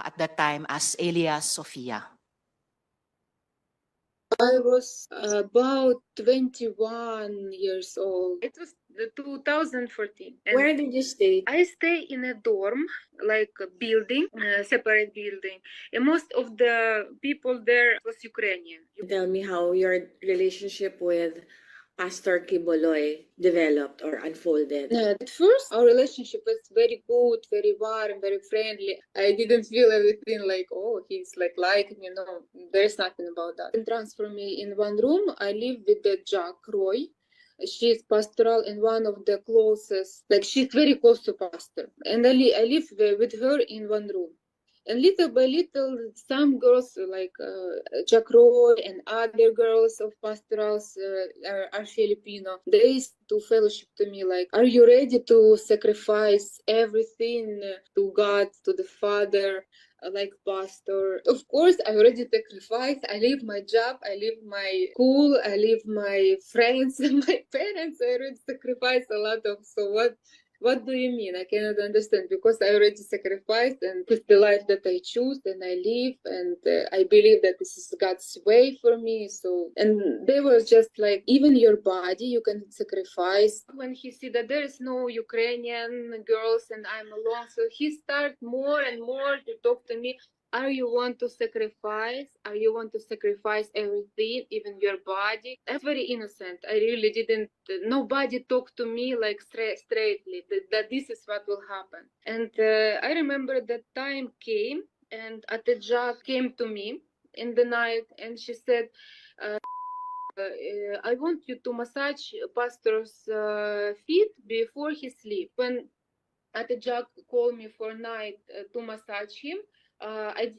at that time as alias Sofia? I was about 21 years old. It was 2014. And Where did you stay? I stay in a dorm, like a building, separate building. And most of the people there was Ukrainian. Tell me how your relationship with Pastor Quiboloy developed or unfolded. At first, our relationship was very good, very warm, very friendly. I didn't feel everything like, oh, he's like me. No, there's nothing about that. And transfer me in one room. I live with the Jack Roy. She's pastoral in one of the closest, like she's very close to pastor. And I live with her in one room. And little by little, some girls like Jack Roy and other girls of pastorals are Filipino. They used to fellowship to me like, are you ready to sacrifice everything to God, to the Father, like pastor? Of course, I already sacrificed. I leave my job, I leave my school, I leave my friends, my parents. I already sacrificed a lot of. So what do you mean? I cannot understand, because I already sacrificed, and it's the life that I choose and I live, and I believe that this is God's way for me. So, and they were just like, even your body you can sacrifice. When he see that there is no Ukrainian girls and I'm alone, so he start more and more to talk to me. Are you want to sacrifice? Are you want to sacrifice everything, even your body? I'm very innocent. I really didn't. Nobody talked to me like straightly that this is what will happen. And I remember that time came, and Atejak came to me in the night, and she said, I want you to massage pastor's feet before he sleep. When Atejak called me for night to massage him, I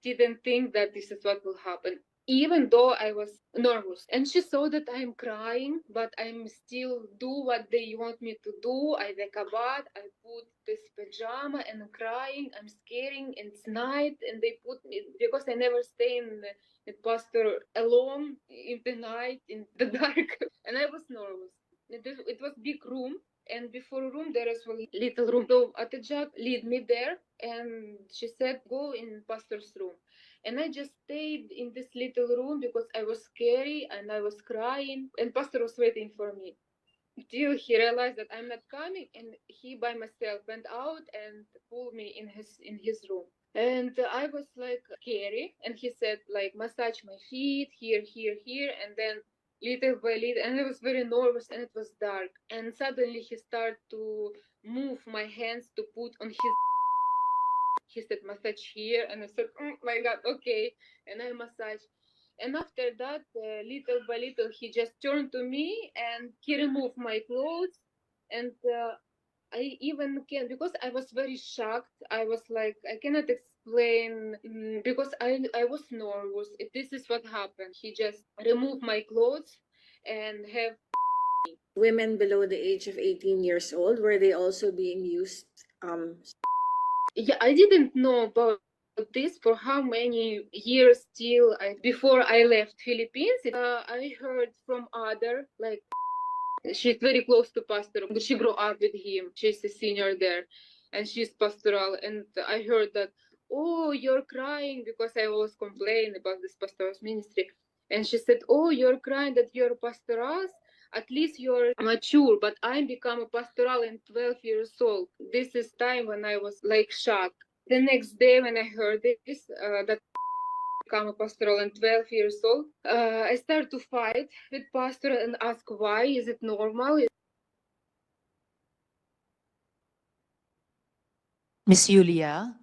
didn't think that this is what will happen, even though I was nervous. And she saw that I'm crying, but I'm still do what they want me to do. I wake up, I put this pajama and I'm crying, I'm scaring, and it's night, and they put me, because I never stay in the pastor alone in the night, in the dark, and I was nervous. It was big room, and before room there is a little room. So Atejak lead me there, and she said, go in pastor's room. And I just stayed in this little room because I was scary and I was crying, and pastor was waiting for me till he realized that I'm not coming, and he by myself went out and pulled me in his room. And I was like scary, and he said like, massage my feet here, here, here, and then little by little, and I was very nervous, and it was dark, and suddenly he started to move my hands to put on his. He said massage here, and I said, oh my god, okay, and I massaged. And after that, little by little, he just turned to me and he removed my clothes. And I even can, because I was very shocked. I was like, I cannot explain, because I was nervous. This is what happened. He just removed my clothes and have. Women below the age of 18 years old, were they also being used? Yeah, I didn't know about this for how many years till before I left Philippines. I heard from other, like, she's very close to pastor. She grew up with him. She's a senior there, and she's pastoral. And I heard that, oh, you're crying, because I always complain about this pastor's ministry. And she said, oh, you're crying that you're pastoral. At least you're mature, but I become a pastoral in 12 years old. This is time when I was like shocked. The next day when I heard this, that become a pastoral and 12 years old, I started to fight with pastor and ask why. Is it normal? Miss Yulia?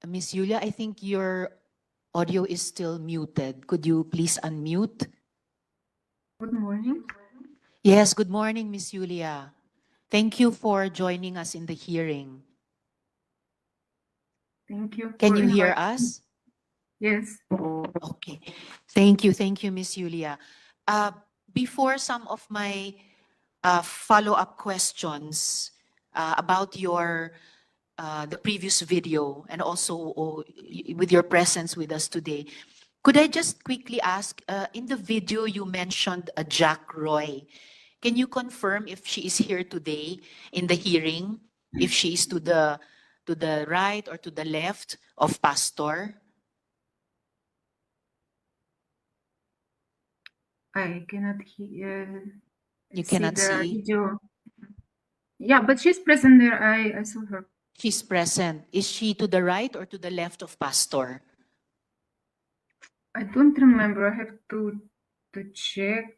Miss Yulia, I think your audio is still muted. Could you please unmute? Good morning. Yes, good morning, Miss Yulia. Thank you for joining us in the hearing. Thank you. Can for you hear inviting- us? Yes. Okay. Thank you, Miss Yulia. Before some of my follow-up questions about your the previous video, and also with your presence with us today, could I just quickly ask, in the video you mentioned Jack Roy, Can you confirm if she is here today in the hearing? If she is to the right or to the left of Pastor? I cannot hear, You see cannot the see? video. Yeah, but she's present there. I saw her. She's present. Is she to the right or to the left of Pastor? I don't remember. I have to check.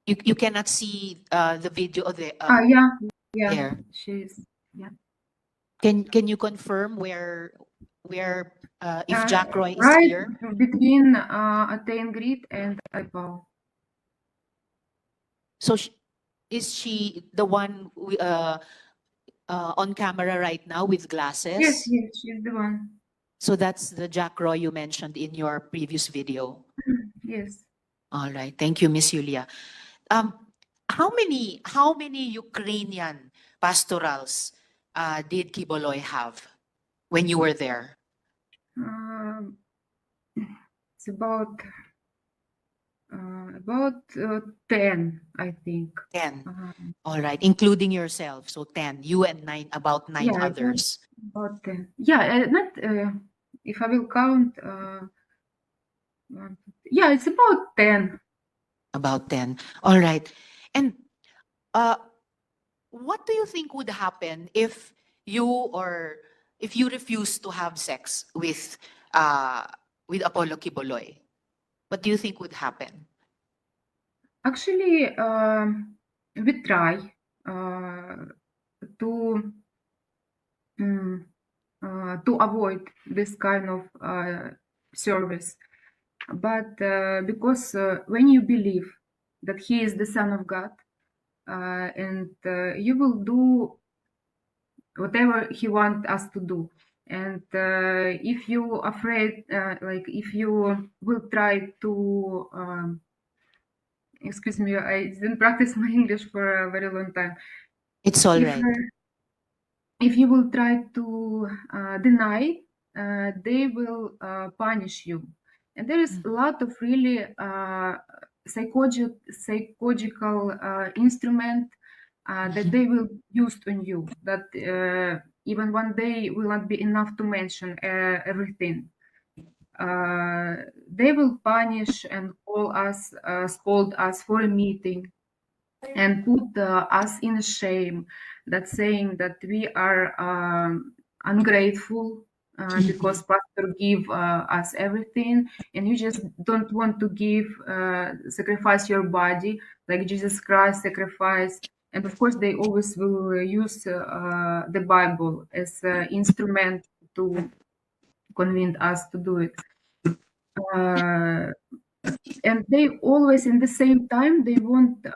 You cannot see the video of the Yeah, yeah, there. she's yeah. Can you confirm where if Jack Roy is Right here? between Attain Grid and iPow. So is she the one on camera right now with glasses? Yes, yes, she's the one. So that's the Jack Roy you mentioned in your previous video. Yes. All right. Thank you, Miss Julia. How many Ukrainian pastorals did Quiboloy have when you were there? It's about 10, I think. 10. Uh, All right, including yourself. So 10. You and about nine Yeah, others. about 10. Yeah, not if I will count. Yeah, it's about 10. About 10. All right. And what do you think would happen if you refuse to have sex with Apollo Quiboloy? What do you think would happen? Actually, we try to avoid this kind of service, but because when you believe that he is the Son of God, and you will do whatever he wants us to do. And if you afraid, like if you will try to, excuse me, I didn't practice my English for a very long time. It's all right. If you will try to deny, they will punish you. And there is a lot of really psychological instrument that they will use on you, that even one day will not be enough to mention everything. They will punish and call us, scold us for a meeting, and put us in shame, that saying that we are ungrateful because pastor give us everything, and you just don't want to give, sacrifice your body like Jesus Christ sacrificed. And of course they always will use the Bible as an instrument to convince us to do it. And they always, in the same time, they want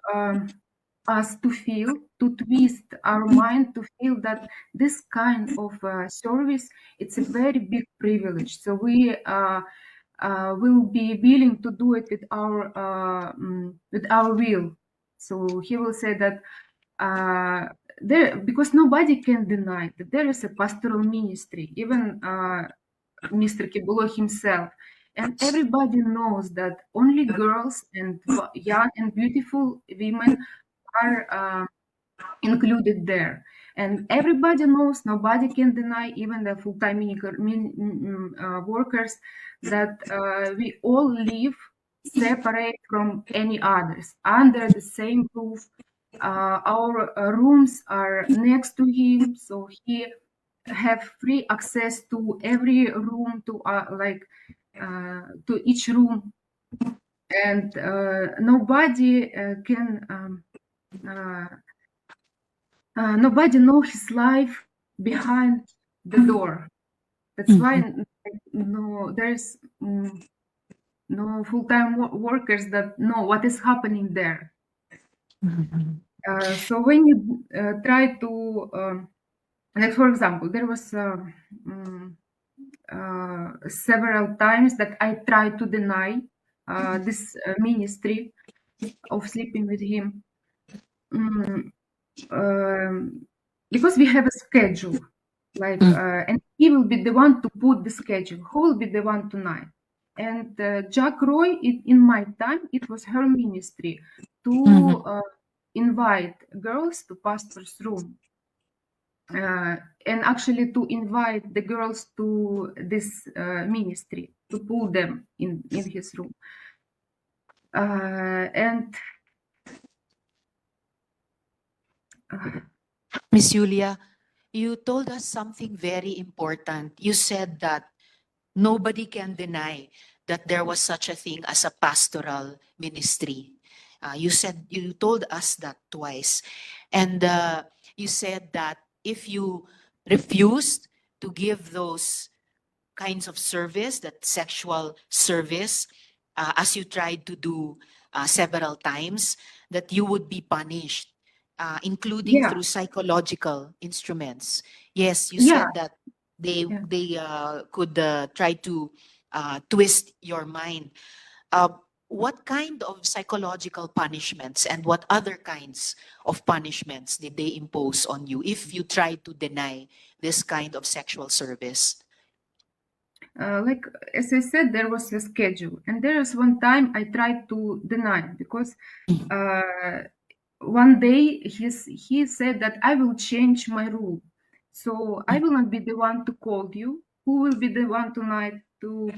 us to twist our mind to feel that this kind of service, it's a very big privilege. So we will be willing to do it with our will. So he will say that there, because nobody can deny that there is a pastoral ministry, even Mr. Quiboloy himself. And everybody knows that only girls and young and beautiful women are included there. And everybody knows, nobody can deny, even the full-time workers, that we all live separate from any others, under the same roof. Our rooms are next to him, so he have free access to every room, to to each room, and nobody can nobody know his life behind the door. That's why there's no full-time workers that know what is happening there. So when you try to, like for example, there was several times that I tried to deny this ministry of sleeping with him, because we have a schedule, like, and he will be the one to put the schedule. Who will be the one tonight? And Jack Roy, in my time, it was her ministry to invite girls to pastor's room. And actually to invite the girls to this ministry, to pull them in his room. And Miss Julia, you told us something very important. You said that nobody can deny that there was such a thing as a pastoral ministry. You told us that twice. And you said that if you refused to give those kinds of service, that sexual service, as you tried to do several times, that you would be punished, including yeah, through psychological instruments. Yes, you yeah, said that they yeah. they could try to twist your mind. Uh, what kind of psychological punishments and what other kinds of punishments did they impose on you if you tried to deny this kind of sexual service? Like as I said, there was a schedule, and there is one time I tried to deny it because one day he said that I will change my rule, so I will not be the one to call you. Who will be the one tonight to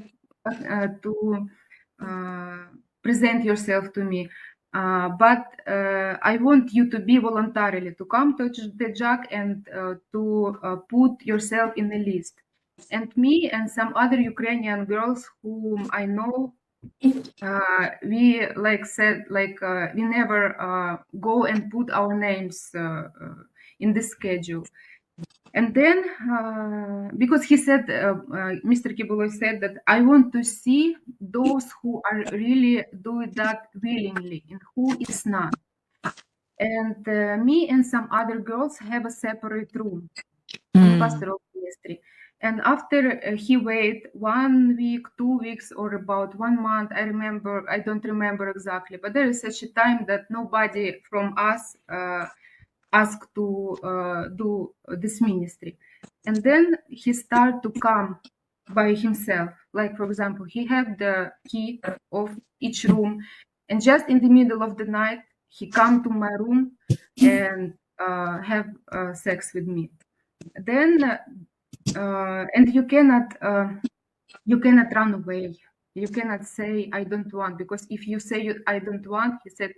present yourself to me? But I want you to be voluntarily to come to the JAG and to put yourself in the list. And me and some other Ukrainian girls whom I know, we like said we never go and put our names in the schedule. And then because he said, Mr. Quiboloy said that I want to see those who are really doing that willingly and who is not. And me and some other girls have a separate room on pastoral ministry. And after he waited 1 week, 2 weeks, or about 1 month, I don't remember exactly, but there is such a time that nobody from us asked to do this ministry. And then he started to come by himself. Like, for example, he had the key of each room, and just in the middle of the night, he come to my room and have sex with me. Then and you cannot run away. You cannot say I don't want, because if you say I don't want, he said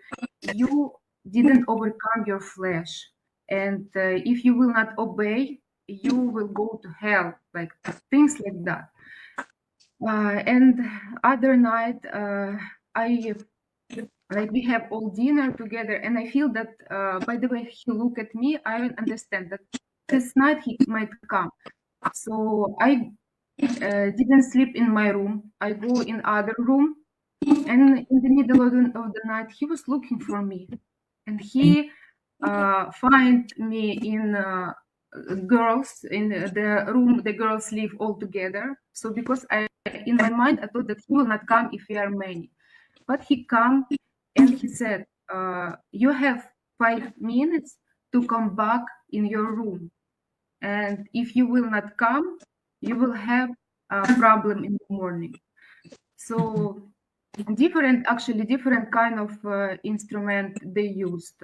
you didn't overcome your flesh, and if you will not obey, you will go to hell, like things like that. And other night, I like we have all dinner together, and I feel that by the way he look at me, I understand that this night he might come. So I didn't sleep in my room. I go in other room, and in the middle of the night, he was looking for me, and he find me in girls in the room. The girls live all together. So because in my mind, I thought that he will not come if we are many, but he come and he said, "You have 5 minutes to come back in your room, and if you will not come, you will have a problem in the morning." So different kind of instrument they used.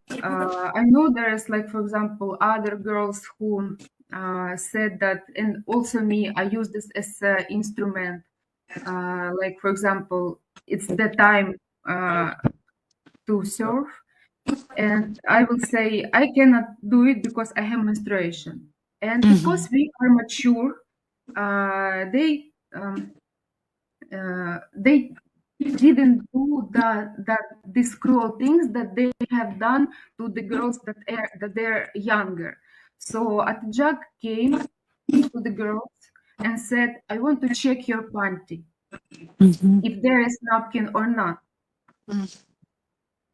I know there is, like, for example, other girls who said that, and also me, I use this as an instrument. Like, for example, it's the time to serve, and I will say I cannot do it because I have menstruation, and because we are mature, they didn't do that these cruel things that they have done to the girls that they're younger. So Atjag came to the girls and said, "I want to check your panty if there is napkin or not."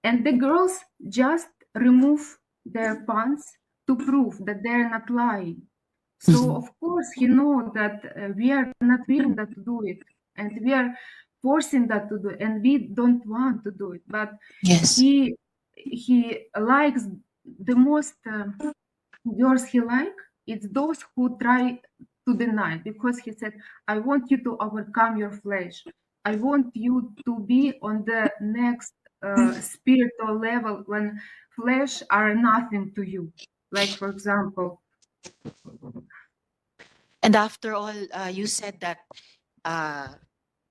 And the girls just remove their pants to prove that they're not lying. So of course he know that we are not willing that to do it, and we are forcing that to do it, and we don't want to do it. But Yes. he likes the most girls he like. It's those who try to deny, because he said, I want you to overcome your flesh. I want you to be on the next spiritual level when flesh are nothing to you. Like, for example, And after all, you said that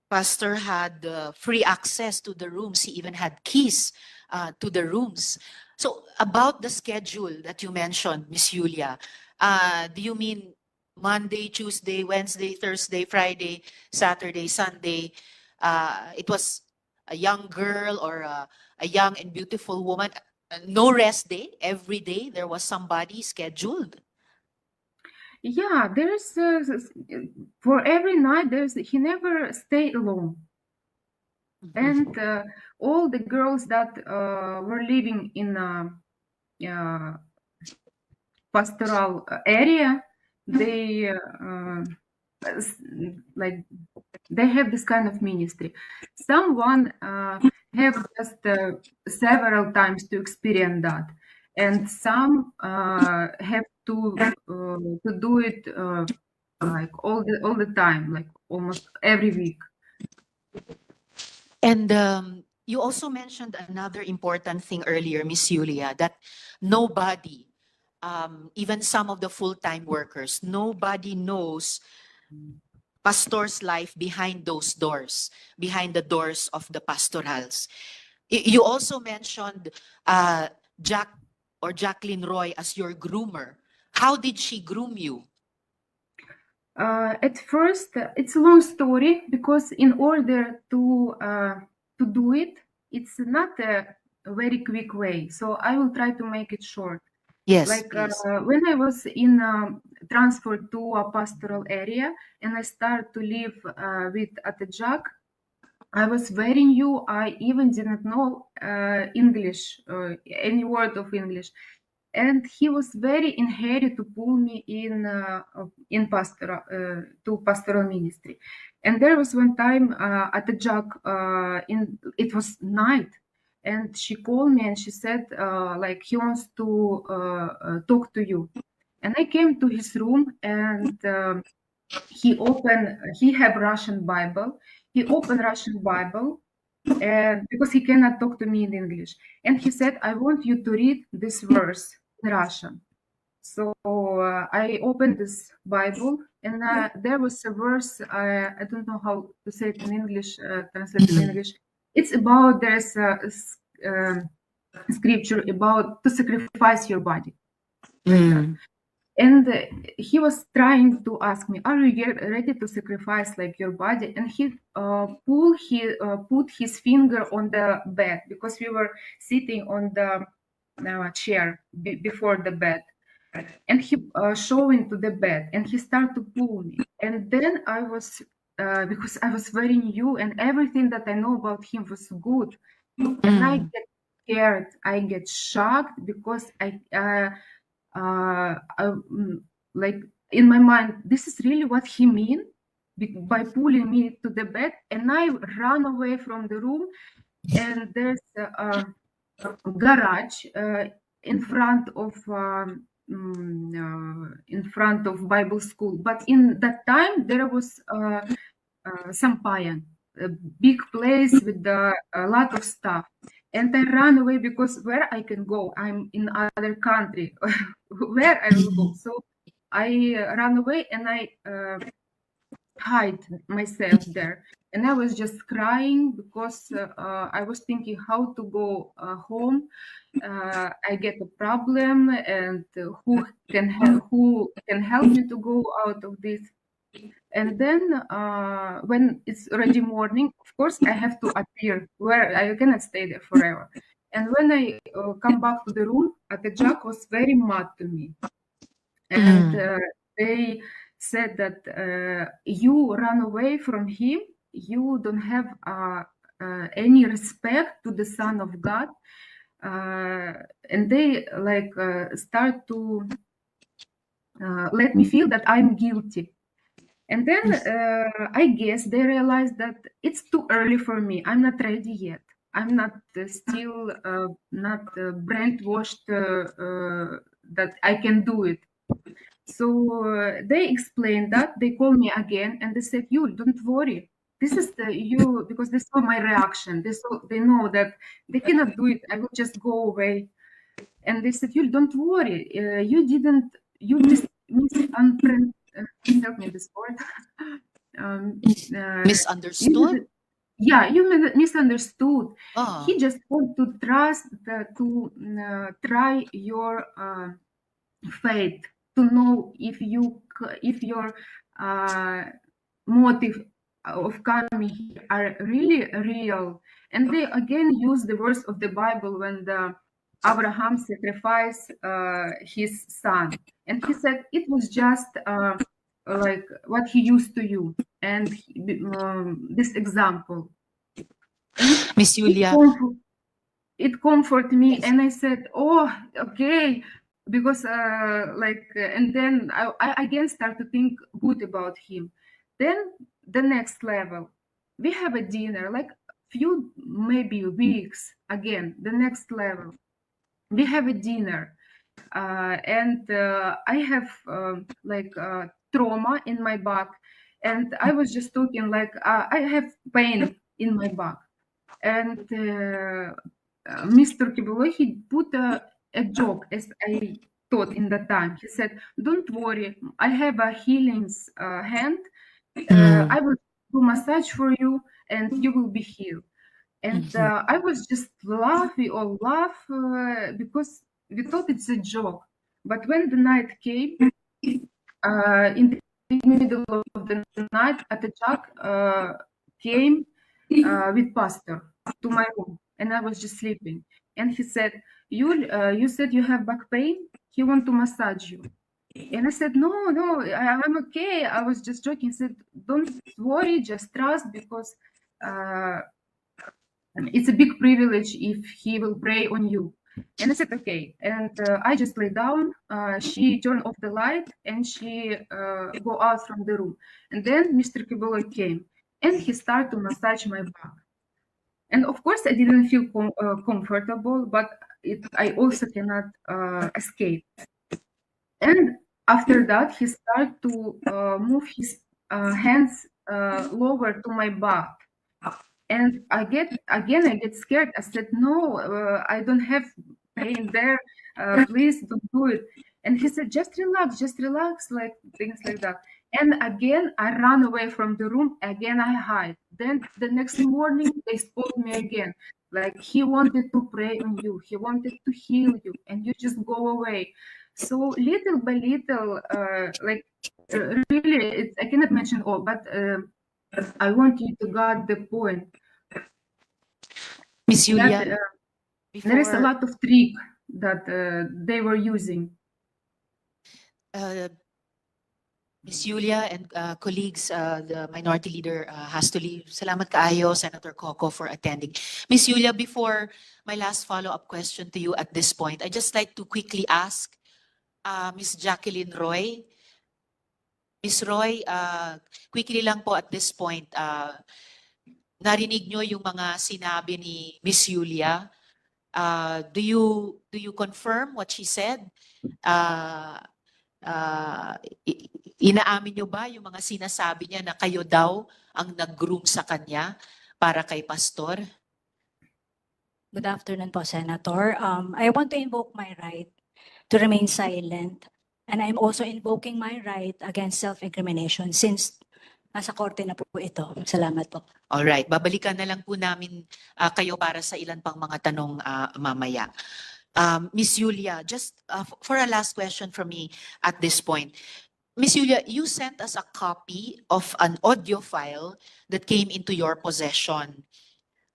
Pastor had free access to the rooms. He even had keys to the rooms. So about the schedule that you mentioned, Miss Julia, do you mean Monday, Tuesday, Wednesday, Thursday, Friday, Saturday, Sunday? It was a young girl or a young and beautiful woman. No rest day. Every day there was somebody scheduled. yeah, there's for every night he never stay alone. And all the girls that were living in pastoral area, they like they have this kind of ministry. Someone have just several times to experience that, and some have to do it like all the time, like almost every week. And you also mentioned another important thing earlier, Miss Julia, that nobody, even some of the full-time workers, nobody knows pastor's life behind those doors, behind the doors of the pastorals. You also mentioned Jack or Jacqueline Roy as your groomer. How did she groom you? At first, it's a long story, because in order to do it, it's not a very quick way. So I will try to make it short. Yes, Like please. when I was in transferred to a pastoral area and I started to live with Atejak, I was very new. I even didn't know English, any word of English, and he was very in hurry to pull me in pastoral to pastoral ministry. And there was one time at the jug in it was night, and she called me and she said like he wants to talk to you. And I came to his room, and he have Russian Bible. He opened Russian Bible, and because he cannot talk to me in English, and he said, I want you to read this verse in Russian. So I opened this Bible, and there was a verse. I don't know how to say it in English, translate in English. It's about there's scripture about to sacrifice your body. Mm. And he was trying to ask me, are you ready to sacrifice like your body? And he put his finger on the bed, because we were sitting on the chair before the bed. And he showing to the bed, and he started to pull me. And then I was, because I was very new and everything that I know about him was good. And I get scared, I get shocked, because like in my mind, this is really what he mean by pulling me to the bed. And I run away from the room, and there's a garage in front of Bible school. But in that time there was Sampayan, a big place with a lot of stuff. And I ran away, because where I can go? I'm in other country. Where I will go? So I ran away, and I hide myself there. And I was just crying, because I was thinking how to go home. I get a problem, and who can help me to go out of this? And then when it's already morning, of course, I have to appear, where I cannot stay there forever. And when I come back to the room, Atejak was very mad to me. And they said that you run away from him, you don't have any respect to the Son of God. And they like start to let me feel that I'm guilty. And then I guess they realized that it's too early for me. I'm not ready yet. I'm not still not brainwashed that I can do it. So they explained that. They called me again and they said, "You don't worry. This is the you because they saw my reaction. They know that they cannot do it. I will just go away." And they said, "You don't worry. You didn't. You misunderstood. Help me this word. Um, uh, you Misunderstood? didn't- yeah, you misunderstood. Oh. He just want to trust to try your faith to know if if your motive of coming here are really real. And they again use the verse of the Bible when the Abraham sacrificed his son, and he said it was just like what he used to you, and this example, and Miss it Julia, it comforted me, yes. and I said, "Oh, okay," because and then I again start to think good about him. Then the next level, we have a dinner, like few maybe weeks again. The next level, we have a dinner, and I have trauma in my back, and I was just talking like I have pain in my back, and Mr. Quiboloy, he put a joke, as I thought in that time. He said, "Don't worry, I have a healing hand. I will do massage for you, and you will be healed." And I was just laughing or laugh because we thought it's a joke. But when the night came, in the middle of the night, Atachak came with pastor to my room, and I was just sleeping. And he said, you said you have back pain. He want to massage you." And I said, no, I'm okay. I was just joking. He said, "Don't worry, just trust, because uh, it's a big privilege if he will pray on you." And I said, "Okay." And I just lay down. She turned off the light and she go out from the room. And then Mr. Quiboloy came and he started to massage my back. And of course, I didn't feel comfortable, but I also cannot escape. And after that, he started to move his hands lower to my back. And I get scared. I said, "No, I don't have pain there. Please don't do it." And he said, just relax, like things like that. And again, I ran away from the room. Again, I hide. Then the next morning, they spoke me again. Like, he wanted to pray on you. He wanted to heal you, and you just go away. So little by little, really, I cannot mention all, but I want you to get the point. Miss Julia, That there is a before lot of trick that they were using. uh, Miss Julia and colleagues, the minority leader has to leave. Salamat kaayo, Senator Coco, for attending. Miss Julia, before my last follow-up question to you at this point, I'd just like to quickly ask Miss Jacqueline Roy. Miss Roy, quickly lang po at this point, narinig nyo yung mga sinabi ni Miss Julia. Do you confirm what she said? Inaamin nyo ba yung mga sinasabi niya na kayo daw ang nag-groom sa kanya para kay pastor? Good afternoon po, Senator. I want to invoke my right to remain silent. And I'm also invoking my right against self-incrimination since nasa korte na po ito. Salamat po. Alright, babalikan na lang po namin kayo para sa ilan pang mga tanong mamaya. Miss Julia, just for a last question from me at this point. Miss Julia, you sent us a copy of an audio file that came into your possession.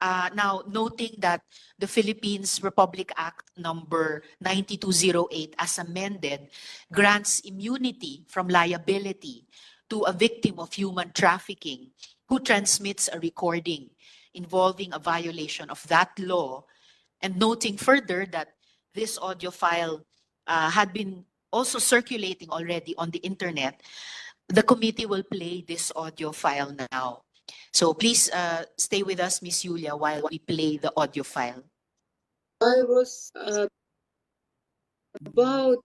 Now, noting that the Philippines Republic Act number 9208 as amended grants immunity from liability to a victim of human trafficking who transmits a recording involving a violation of that law, and noting further that this audio file had been also circulating already on the internet, the committee will play this audio file now. So please stay with us, Miss Julia, while we play the audio file. I was about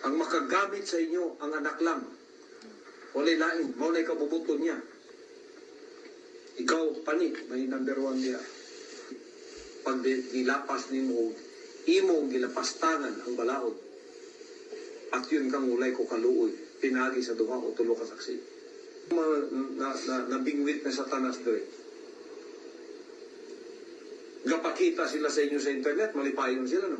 Ang makagamit sa inyo, ang anak lang. Walay lain, maunay kabubuton niya. Ikaw, pani, may number 1 niya. Pag gilapas ni mo, imong gilapastangan ang balaod. At yun kang ulay ko kaluoy, pinagi sa duha o tulo ka saksi. Nabingwit na satanas doon. Gapakita sila sa inyo sa internet, malipayon sila, no?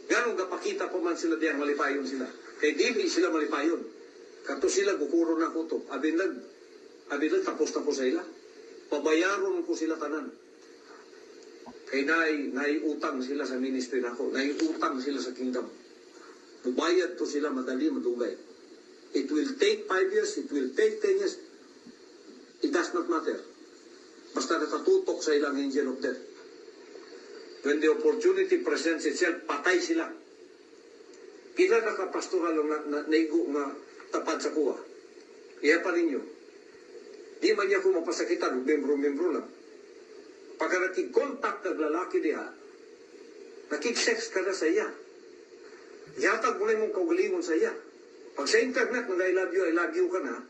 Ganong gapakita pa man sila diyan, malipayon sila. Kay dili sila malipayon. Kato sila, gukuro na ko to. Abilag, tapos na ko sa ila. Pabayaron ko sila tanan. Kay naiutang sila sa ministry nako, naiutang sila sa kingdom. Mubayad to sila madali, madugay. It will take 5 years, it will take 10 years. It does not matter. Basta nakatutok sa ilang angel of death. When the opportunity presents itself, patay sila. Pila nakapastoral na naigo nga tapad sa kuha. Iya pa ninyo. Di man niya ko mapasakitan, membro-membro lang. Pagka nakig-contact ng lalaki diha, nakig-sex ka na sa iya. Yatag mo na mong kaugalingon sa iya. Pag sa internet, I love you ka na,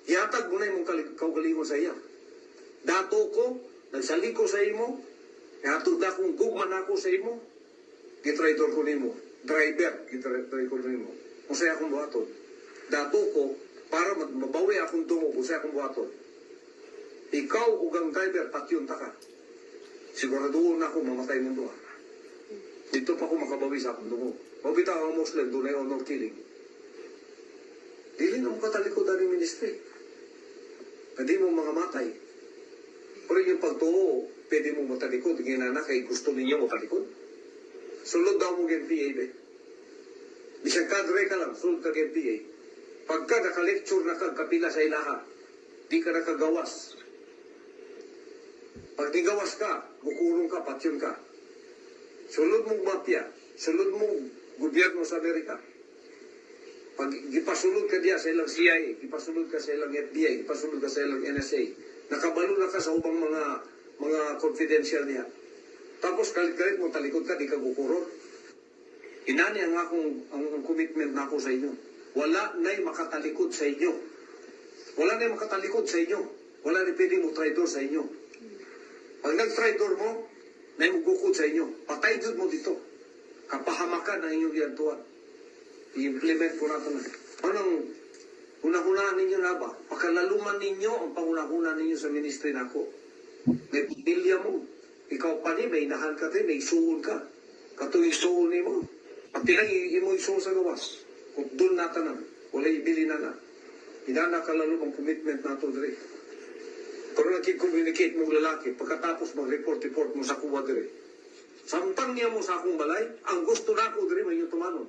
yatag mo na mong kaugalingon sa iya. Dato ko, nagsali ko sa imo, yatag na kung gugman ako sa imo, gitraidor ko nimo. Driver, gitraidor ko nimo. Kung sa'yo akong buhaton. Dato ko, para mabawi akong tungo, kung sa'yo akong buhaton. Ikaw ugang driver, patyon ta ka. Siguraduhin na ako mamatay mo doon. Dito pa ako makabawi sa akong tungo. Mabita ang Muslim, doon ay honor killing. Dili na mo katalikod ang ministry. Hindi mo mga matay. Pero yung pagtuo, pwede mo matalikod. Ginana kay gusto ninyo matalikod. Sulod daw mo NPA, be. Bisang kadre ka lang, sulod ka NPA. Pagka naka-lecture na kang kapila sa ilaha, di ka nakagawas. Pag di gawas ka, bukulong ka, patyon ka. Sulod mong mafia, sulod mong gobyerno sa Amerika. Pag gipasulod ka diya sa ilang CIA, gipasulod ka sa ilang FBI, gipasulod ka sa ilang NSA, nakabalo na ka sa ubang mga confidential niya. Tapos kalit-kalit mo talikod ka, di ka gukuror. Inani ang commitment na ako sa inyo. Wala na'y makatalikod sa inyo. Wala na'y makatalikod sa inyo. Wala na'y pwede mo traidor sa inyo. Pag nag-traidor mo, na'y magukod sa inyo. Patay mo dito. Kapahamakan ang inyong giyantuan. I-implement ko na ito na. Anong unang-unaan ninyo na ba? Pakalaluman ninyo ang pangunang-unaan ninyo sa ministry na ako. May pamilya mo. Ikaw pa ni, may inahan ka din, may isuon ka. Katuwing isuon ni mo. At tilang mo isuon sa gawas. Kung doon natanan, wala ibili na. Hinana ka lalo ang commitment na ito, Dre. Pero nag-communicate mong lalaki, pagkatapos mag-report mo sa kuwa, Dre. Sampang niya mo sa akong balay, ang gusto na ako, Dre, may yung tumanon.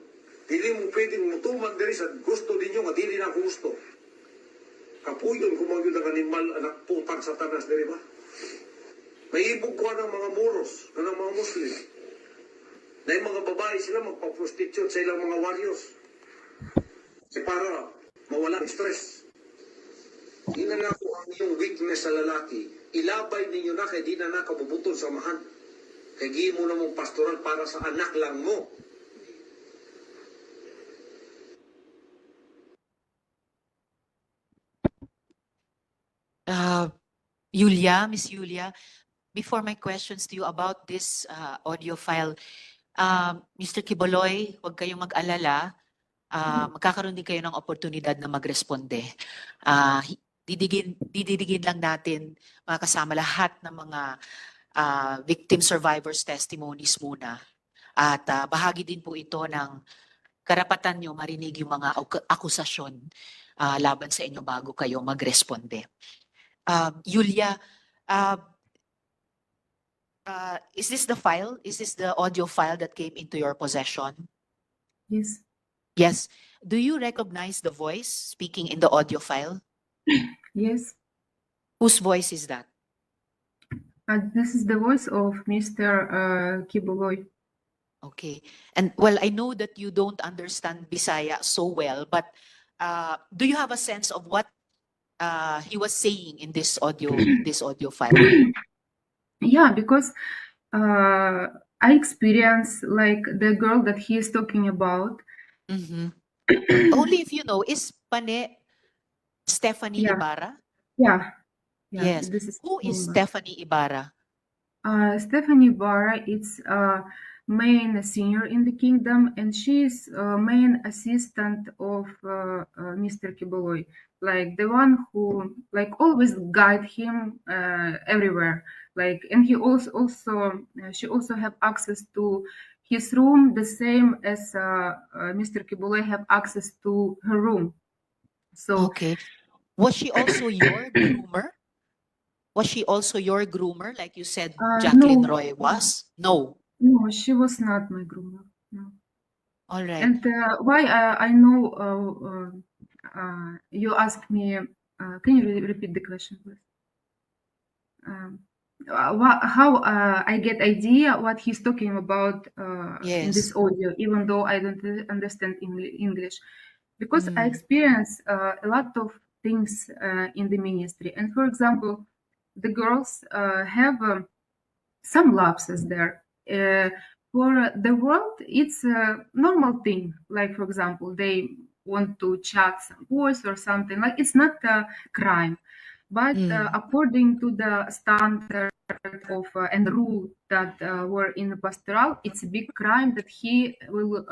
Dili mo pwedeng mutuman, Dre, sa gusto ninyo, nga dili na ako gusto. Kapuyon, kumagyod ang animal, anak putang satanas, Dre, ba? May ibog ko ng mga muros, ng mga Muslim. Na yung mga babae sila magpa-prostitute sa ilang mga warriors. Para mawala ng stress. Hindi na ako ang iyong weakness sa lalaki. Ilabay ninyo na kaya di na nakabubutol sa mahan. Kaya gihin mo na mong pastoral para sa anak lang mo. Miss Yulia, before my questions to you about this audio file, Mr. Quiboloy, huwag kayong mag-alala. Magkakaroon din kayo ng oportunidad na magresponde. Didigin lang natin mga kasama lahat ng mga victim survivors testimonies muna. At bahagi din po ito ng karapatan nyo marinig yung mga akusasyon laban sa inyo bago kayo magresponde. Yulia, is this the file? Is this the audio file that came into your possession? Yes. Yes. Do you recognize the voice speaking in the audio file? Yes. Whose voice is that? This is the voice of Mr. Quiboloy. Okay. And well, I know that you don't understand Bisaya so well, but do you have a sense of what he was saying in this audio file? Yeah, because I experienced like the girl that he is talking about. Mhm. Only if you know, is Pane Stephanie Yeah, Ibarra? yeah, yeah. Yes. This is Who is Mumbai. Stephanie Ibarra? Stephanie Barra is main senior in the kingdom, and she is main assistant of Mr. Quiboloy, like the one who like always guide him everywhere. Like, and he also she also have access to his room the same as Mr. Quiboloy have access to her room. So Okay. Was she also your groomer? Was she also your groomer, like you said Jacqueline no, Roy was? No. no, she was not my groomer. No. All right. And why I know you asked me, can you repeat the question, please? How I get idea what he's talking about in this Yes. audio, even though I don't understand English, because I Mm. experience a lot of things in the ministry. And for example, the girls have some lapses there. For the world, it's a normal thing. Like, for example, they want to chat some boys or something. Like, it's not a crime. But according to the standard of and rule that were in the pastoral, it's a big crime that he will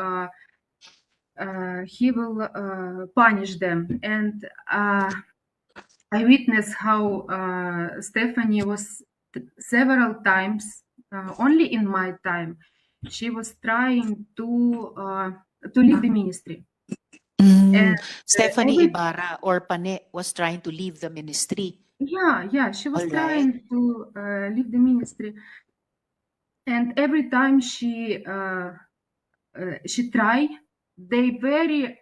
punish them. And I witnessed how Stephanie was several times, only in my time, she was trying to leave the ministry. And Stephanie every Ibarra or Pane was trying to leave the ministry. yeah, she was All right. trying to leave the ministry, and every time she tried, they very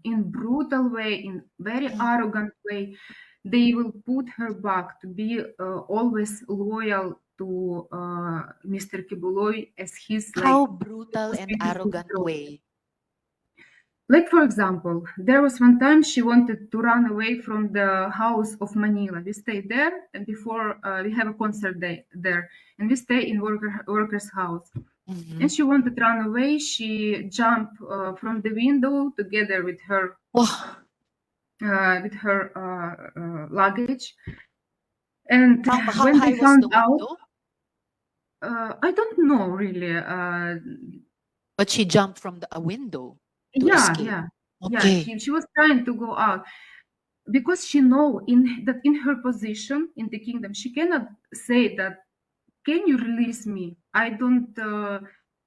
in brutal way, in very arrogant way, they will put her back to be always loyal to Mr. Quiboloy as his like How brutal and arrogant way. like for example, there was one time she wanted to run away from the house of Manila. We stayed there, and before we have a concert day there, and we stay in worker's house. Mhm. And she wanted to run away. She jumped from the window together with her Wow. luggage. And How when high they was the found out, window? I don't know really. But she jumped from a window to Yeah, escape. yeah, yeah. Okay. She was trying to go out because she know in her position in the kingdom, she cannot say that. Can you release me? I don't.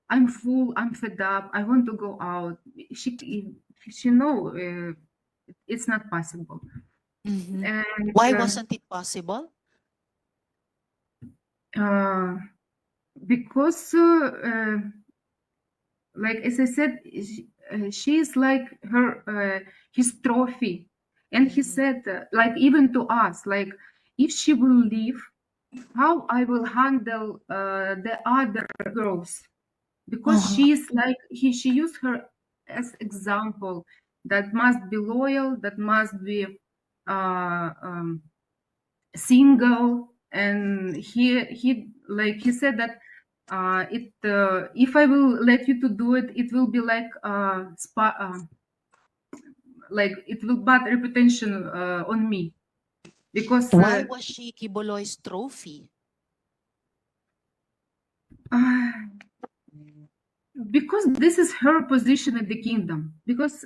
I'm full. I'm fed up. I want to go out. She know it's not possible. Mhm. And Why wasn't it possible? because like as I said, she is like his trophy. And he said like even to us, like if she will leave, how I will handle the other girls, because she's like she used her as example that must be loyal, that must be single. And he said that it if I will let you to do it, it will be like like it will bad reputation on me, because Why was she Quiboloy's trophy? uh, because this is her position in the kingdom. Because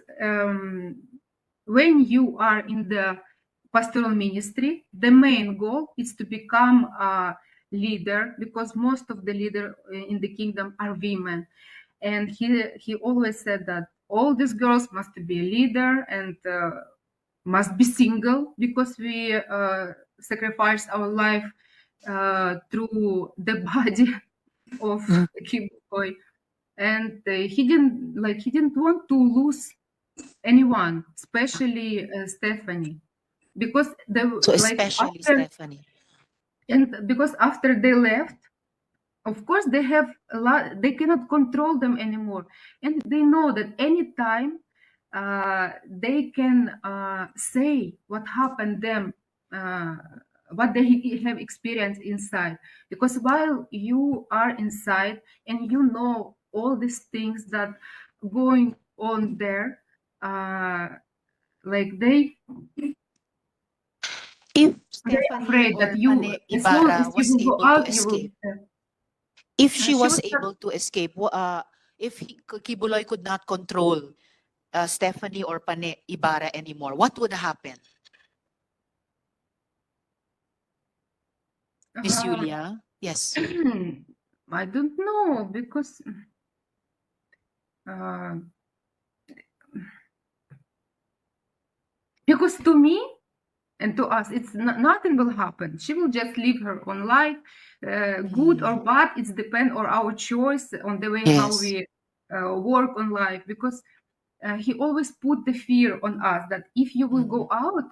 when you are in the pastoral ministry, the main goal is to become a leader, because most of the leader in the kingdom are women. And he always said that all these girls must be a leader and must be single, because we sacrifice our life through the body of Quiboloy. And he didn't want to lose anyone, especially Stephanie, because they So like especially after Stephanie. and because after they left, of course they have a lot, they cannot control them anymore, and they know that anytime they can say what happened them what they have experienced inside. Because while you are inside and you know all these things that going on there, like If they're Stephanie afraid that or you, Pane as long Ibarra as you was will go able to out, you will. escape, if she She was was able to escape, if Quiboloy could not control Stephanie or Pane Ibarra anymore, what would happen? Miss Julia? Yes. I don't know because uh, to me and to us, it's nothing will happen. She will just live her own life, good or bad. It's depend on our choice on the way how Yes. we work on life. Because he always put the fear on us that if you will go out,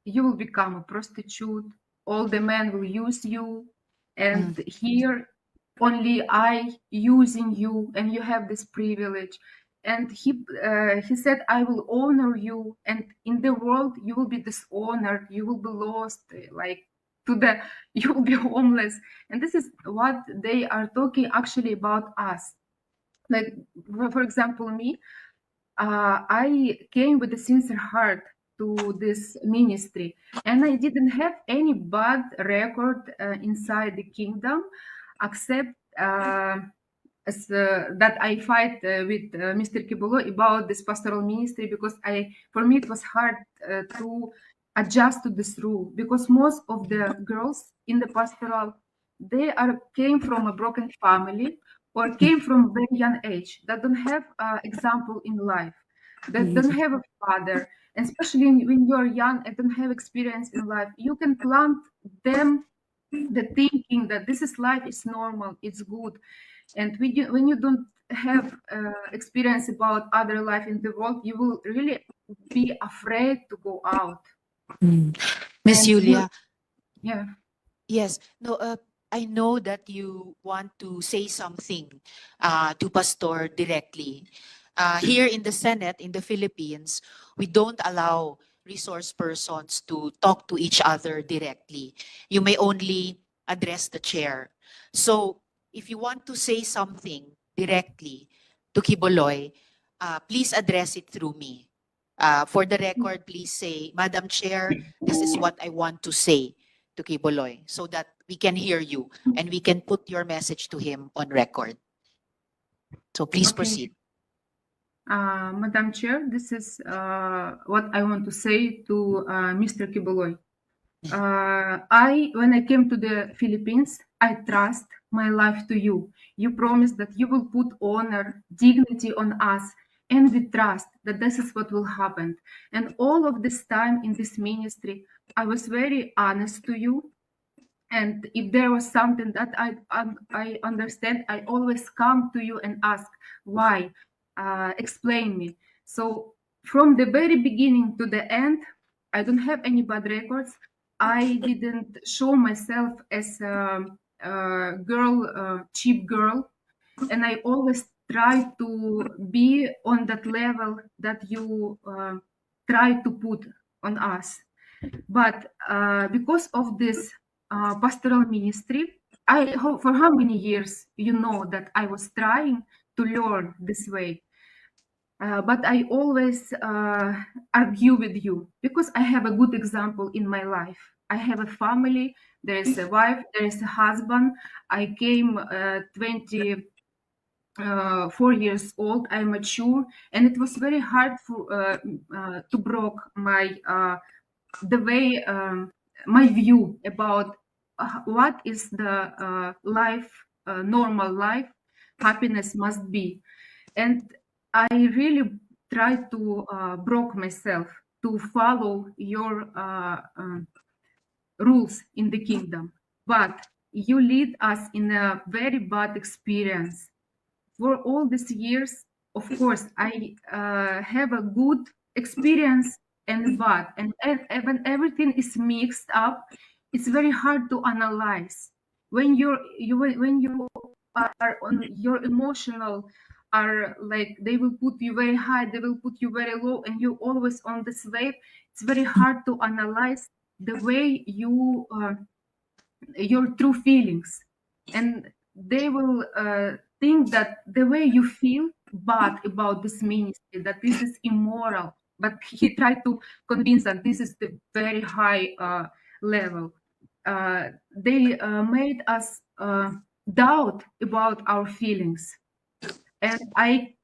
you will become a prostitute. All the men will use you, and here only I using you, and you have this privilege. And he said, I will honor you, and in the world you will be dishonored, you will be lost, like to the you will be homeless. And this is what they are talking actually about us. Like for example, me, I came with a sincere heart to this ministry, and I didn't have any bad record inside the kingdom, except that I fight with Mr. Quiboloy about this pastoral ministry, because for me it was hard to adjust to this rule, because most of the girls in the pastoral, they came from a broken family or came from a very young age, that don't have example in life, that don't have a father, and especially when you're young and don't have experience in life, you can plant them the thinking that this is life is normal, it's good. And when you don't have experience about other life in the world, you will really be afraid to go out. Miss And you, Julia, yeah. yes. No, I know that you want to say something to Pastor directly. Here in the Senate, in the Philippines, we don't allow resource persons to talk to each other directly. You may only address the chair. So if you want to say something directly to Quiboloy, please address it through me. For the record, please say, Madam Chair, this is what I want to say to Quiboloy, so that we can hear you and we can put your message to him on record. So please Okay. proceed. Madam Chair, this is what I want to say to Mr. Quiboloy. When I came to the Philippines, I trust my life to you. You promised that you will put honor, dignity on us, and we trust that this is what will happen. And all of this time in this ministry, I was very honest to you. And if there was something that I understand, I always come to you and ask why. Explain me. So from the very beginning to the end, I don't have any bad records. I didn't show myself as a girl, cheap girl, and I always try to be on that level that you try to put on us. But because of this pastoral ministry, for how many years you know that I was trying to learn this way. But I always argue with you because I have a good example in my life. I have a family, there is a wife, there is a husband. I came 24 years old, I'm mature, and it was very hard to broke my the way my view about what is the life, normal life, happiness must be. And I really try to broke myself to follow your rules in the kingdom. But you lead us in a very bad experience. For all these years, of course, I have a good experience and bad. And when everything is mixed up, it's very hard to analyze. When when you are on your emotional are like they will put you very high, they will put you very low, and you always on this wave. It's very hard to analyze the way you your true feelings, and they will think that the way you feel bad about this ministry, that this is immoral, but he tried to convince that this is the very high level. They made us doubt about our feelings, and I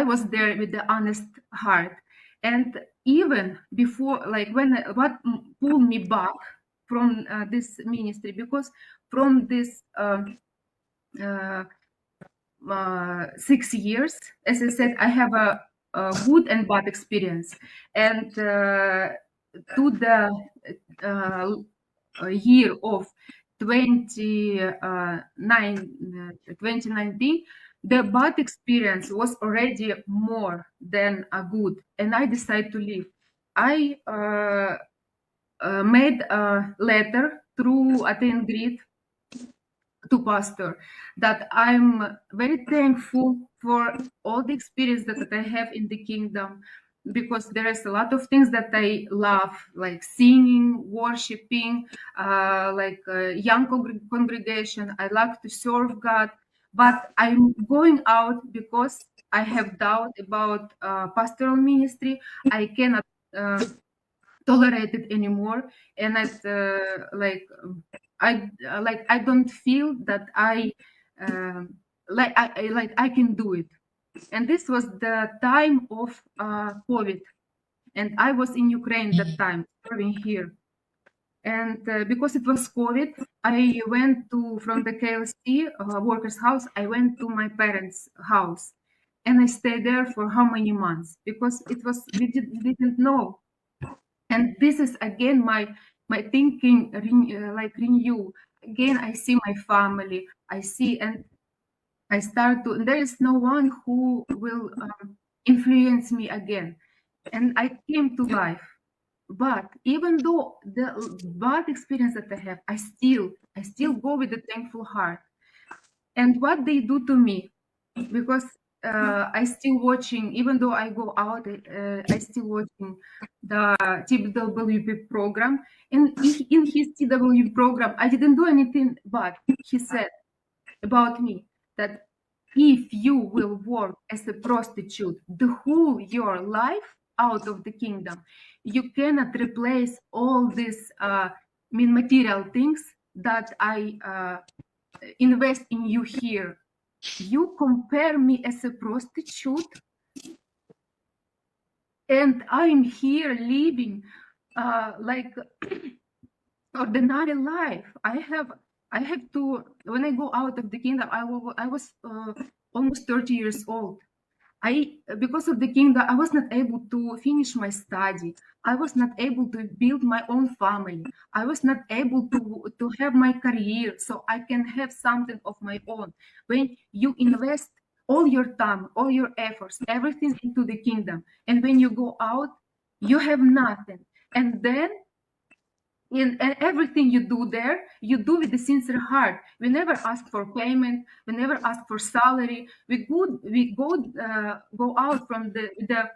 was there with the honest heart. And even before, like when what pulled me back from this ministry, because from this 6 years, as I said, I have a good and bad experience. And to the year of 2019, the bad experience was already more than a good, and I decided to leave. I made a letter through Aten Grid to pastor that I'm very thankful for all the experience that I have in the kingdom, because there is a lot of things that I love, like singing, worshiping, like young congregation. I like to serve God, but I'm going out because I have doubt about pastoral ministry. I cannot tolerate it anymore, and I don't feel that I I can do it. And this was the time of COVID, and I was in Ukraine that time, serving here. And because it was COVID, I went to from the KLC workers' house. I went to my parents' house, and I stayed there for how many months, because it was we didn't know. And this is again my thinking like renew. Again, I see my family, I see, and I start to, there is no one who will influence me again, and I came to life. But even though the bad experience that I have, I still go with a thankful heart. And what they do to me, because I still watching, even though I go out, I still watching the TWP program. And in his TWP program, I didn't do anything, but he said about me that if you will work as a prostitute the whole your life out of the kingdom, you cannot replace all these material things that I invest in you here. You compare me as a prostitute, and I'm here living like ordinary life. I have to, when I go out of the kingdom, I was almost 30 years old. Because of the kingdom, I was not able to finish my study. I was not able to build my own family. I was not able to have my career, so I can have something of my own. When you invest all your time, all your efforts, everything into the kingdom, and when you go out, you have nothing. And then in everything you do there, you do with a sincere heart. We never ask for payment. We never ask for salary. We go out from the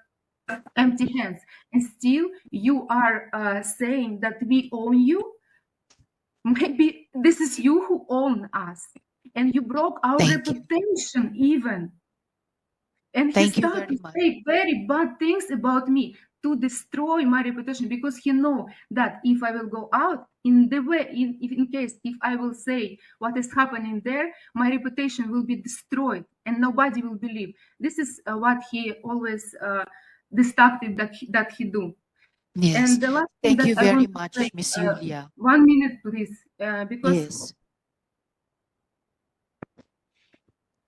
empty hands, and still you are saying that we own you. Maybe this is you who own us, and you broke our Thank you. reputation even. And Thank he you started very to much. say very bad things about me to destroy my reputation, because he know that if I will go out in the way, in case if I will say what is happening there, my reputation will be destroyed and nobody will believe. This is what he always destructive that he do. Yes. And the last thing Thank that you I very want to much, say, Miss Yulia. 1 minute, please, because Yes.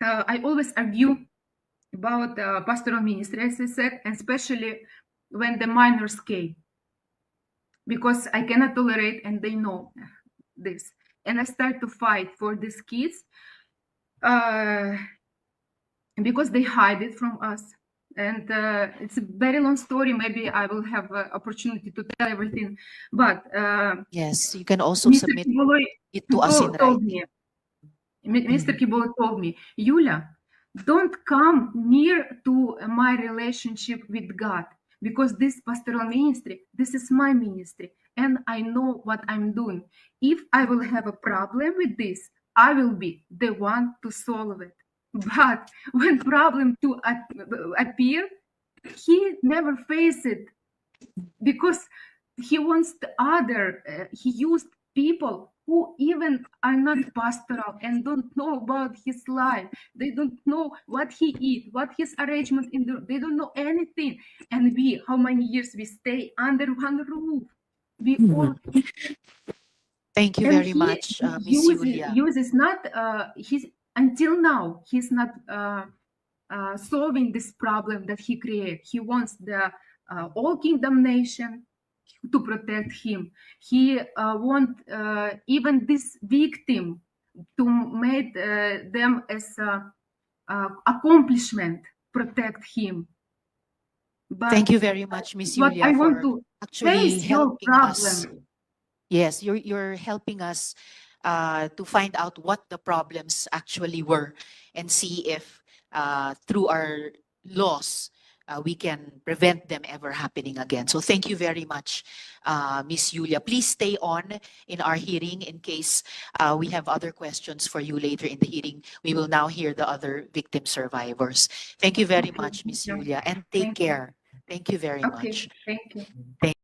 I always argue about pastoral ministry, as I said, and especially when the minors came, because I cannot tolerate, and they know this. And I start to fight for these kids because they hide it from us. And it's a very long story. Maybe I will have an opportunity to tell everything. But Yes, you can also Mr. submit Quiboloy it to us in told writing. me, Mr. Quiboloy told me, Yulia, don't come near to my relationship with God, because this pastoral ministry, this is my ministry, and I know what I'm doing. If I will have a problem with this, I will be the one to solve it. But when problem to appear, he never face it because he wants the other. He used people who even are not pastoral and don't know about his life. They don't know what he eat, what his arrangement in the. They don't know anything. And we, how many years we stay under one roof? We all Thank you and very much, Miss Yulia. uses not he's until now he's not solving this problem that he created. He wants the all kingdom nation to protect him. He want even this victim to make them as accomplishment protect him. But Thank you very much, Miss what Yulia, I want for to actually face your helping us. problem. Yes, you're helping us to find out what the problems actually were and see if through our laws we can prevent them ever happening again. So thank you very much, Miss Yulia. Please stay on in our hearing in case we have other questions for you later in the hearing. We will now hear the other victim survivors. Thank you very Okay, much, Miss thank you. Yulia, and take Thank you. care. Thank you very Okay, much. thank you. Thank